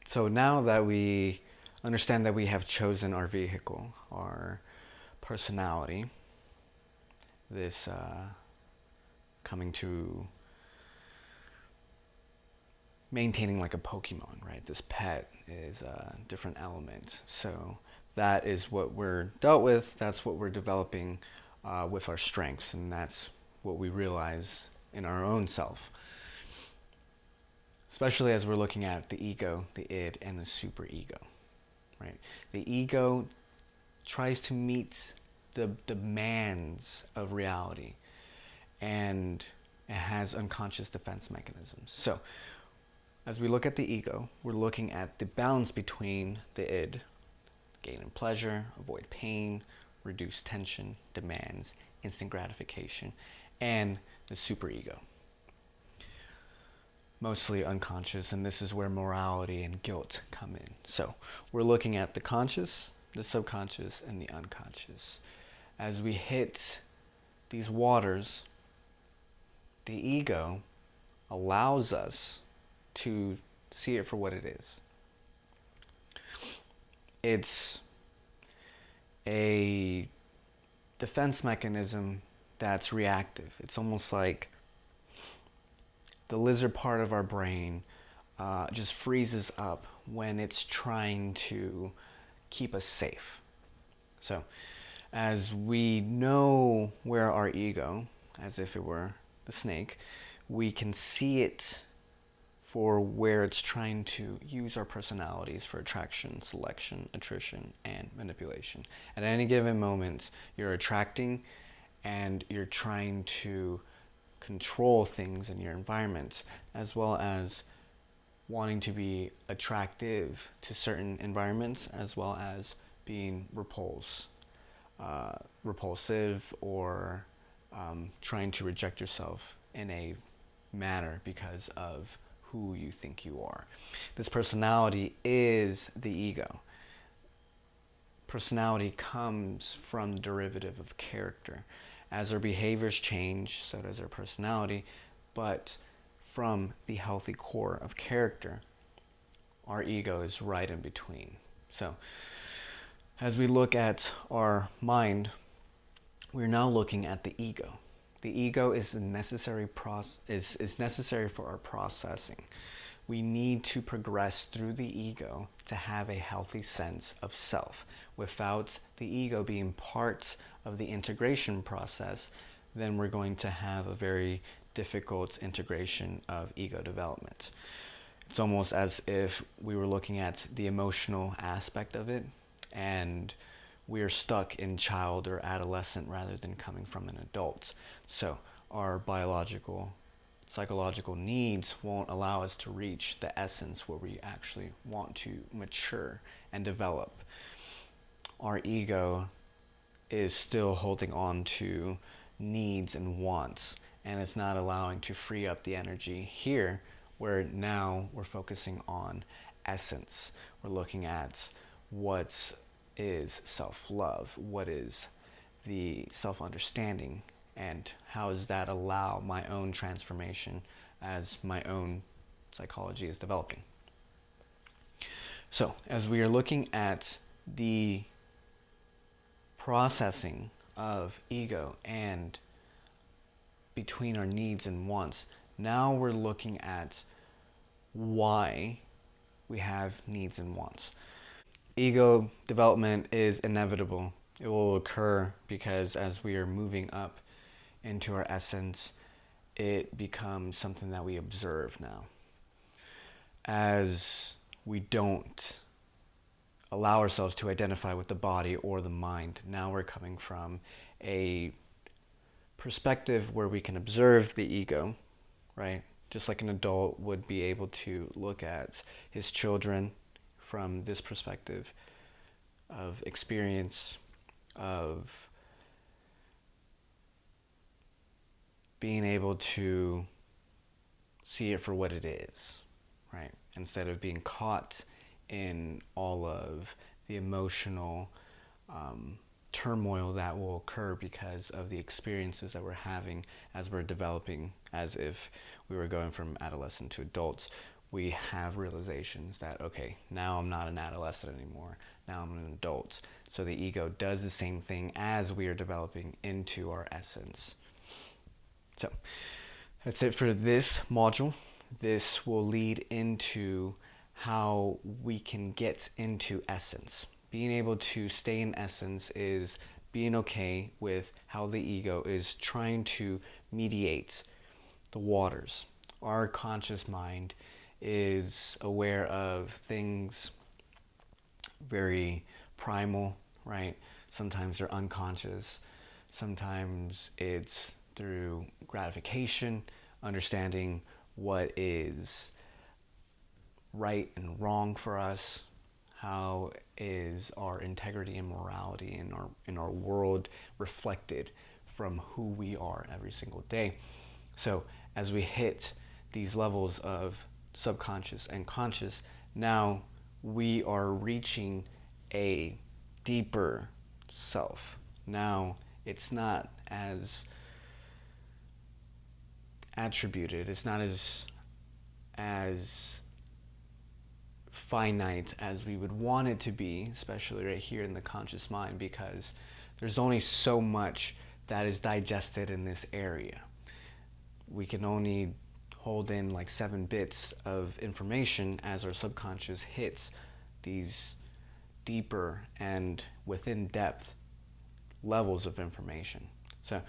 So now that we understand that we have chosen our vehicle, our personality, this coming to maintaining like a Pokemon, right? This pet is a different element. So that is what we're dealt with. That's what we're developing with our strengths, and that's what we realize in our own self. Especially as we're looking at the ego, the id, and the superego, right? The ego tries to meet the demands of reality, and it has unconscious defense mechanisms. So as we look at the ego, we're looking at the balance between the id, gain and pleasure, avoid pain, reduce tension, demands, instant gratification, and the superego, mostly unconscious, and this is where morality and guilt come in. So we're looking at the conscious, the subconscious, and the unconscious. As we hit these waters, the ego allows us to see it for what it is. It's a defense mechanism that's reactive. It's almost like the lizard part of our brain just freezes up when it's trying to keep us safe. So, as we know where our ego, as if it were the snake, we can see it for where it's trying to use our personalities for attraction, selection, attrition, and manipulation. At any given moment, you're attracting and you're trying to control things in your environment, as well as wanting to be attractive to certain environments, as well as being repulsive, or trying to reject yourself in a manner because of who you think you are. This personality is the ego. Personality comes from the derivative of character. As our behaviors change, so does our personality, but from the healthy core of character, our ego is right in between. So, as we look at our mind, we're now looking at the ego. The ego is necessary for our processing. We need to progress through the ego to have a healthy sense of self. Without the ego being part of the integration process, then we're going to have a very difficult integration of ego development. It's almost as if we were looking at the emotional aspect of it, and we're stuck in child or adolescent rather than coming from an adult. So our biological, psychological needs won't allow us to reach the essence where we actually want to mature and develop. Our ego is still holding on to needs and wants, and it's not allowing to free up the energy here, where now we're focusing on essence. We're looking at what is self-love, what is the self-understanding, and how does that allow my own transformation as my own psychology is developing. So as we are looking at the processing of ego and between our needs and wants, now we're looking at why we have needs and wants. Ego development is inevitable. It will occur because as we are moving up into our essence, it becomes something that we observe now. As we don't allow ourselves to identify with the body or the mind, now we're coming from a perspective where we can observe the ego, right? Just like an adult would be able to look at his children from this perspective of experience, of being able to see it for what it is, right? Instead of being caught in all of the emotional turmoil that will occur because of the experiences that we're having as we're developing, as if we were going from adolescent to adults. we have realizations that, okay, now I'm not an adolescent anymore, now I'm an adult. So the ego does the same thing as we are developing into our essence. So that's it for this module. This will lead into how we can get into essence. Being able to stay in essence is being okay with how the ego is trying to mediate the waters. Our conscious mind is aware of things very primal, right? Sometimes they're unconscious. Sometimes it's through gratification, understanding what is right and wrong for us. How is our integrity and morality in our world reflected from who we are every single day? So as we hit these levels of subconscious and conscious, now we are reaching a deeper self. Now it's not as attributed, it's not as finite as we would want it to be, especially right here in the conscious mind, because there's only so much that is digested in this area. We can only hold in like 7 bits of information as our subconscious hits these deeper and within depth levels of information. So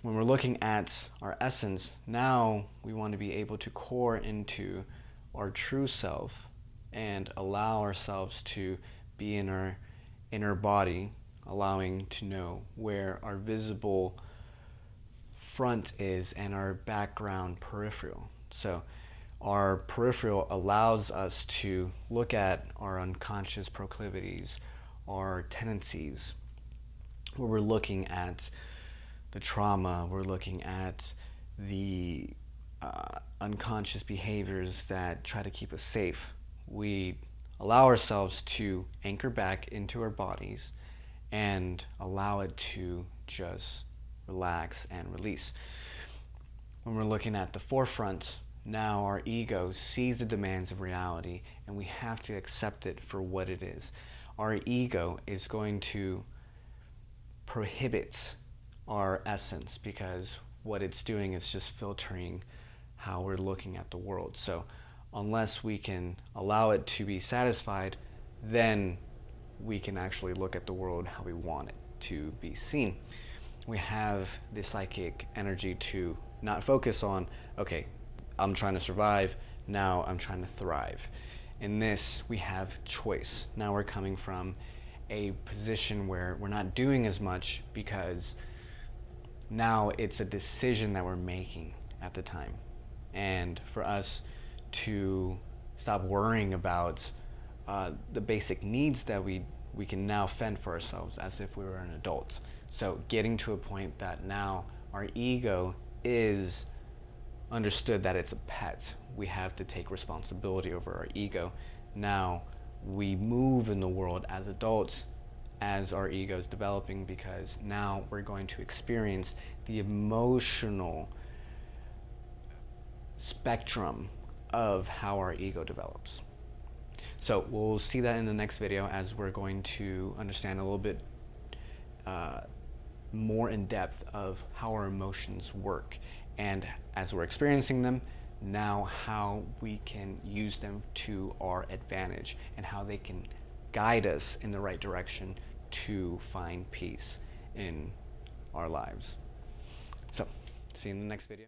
when we're looking at our essence, now we want to be able to core into our true self and allow ourselves to be in our inner body, allowing to know where our visible front is and our background peripheral. So our peripheral allows us to look at our unconscious proclivities, our tendencies, where we're looking at the trauma, we're looking at the unconscious behaviors that try to keep us safe. We allow ourselves to anchor back into our bodies and allow it to just relax and release. When we're looking at the forefront, now our ego sees the demands of reality and we have to accept it for what it is. Our ego is going to prohibit our essence because what it's doing is just filtering how we're looking at the world. So unless we can allow it to be satisfied, then we can actually look at the world how we want it to be seen. We have the psychic energy to not focus on, okay, I'm trying to survive, now I'm trying to thrive. In this, we have choice. Now we're coming from a position where we're not doing as much because now it's a decision that we're making at the time. And for us to stop worrying about the basic needs that we can now fend for ourselves as if we were an adult. So getting to a point that now our ego is understood that it's a pet. We have to take responsibility over our ego. Now we move in the world as adults as our ego is developing, because now we're going to experience the emotional spectrum of how our ego develops. So we'll see that in the next video as we're going to understand a little bit more in depth of how our emotions work, and as we're experiencing them now, how we can use them to our advantage and how they can guide us in the right direction to find peace in our lives. So see you in the next video.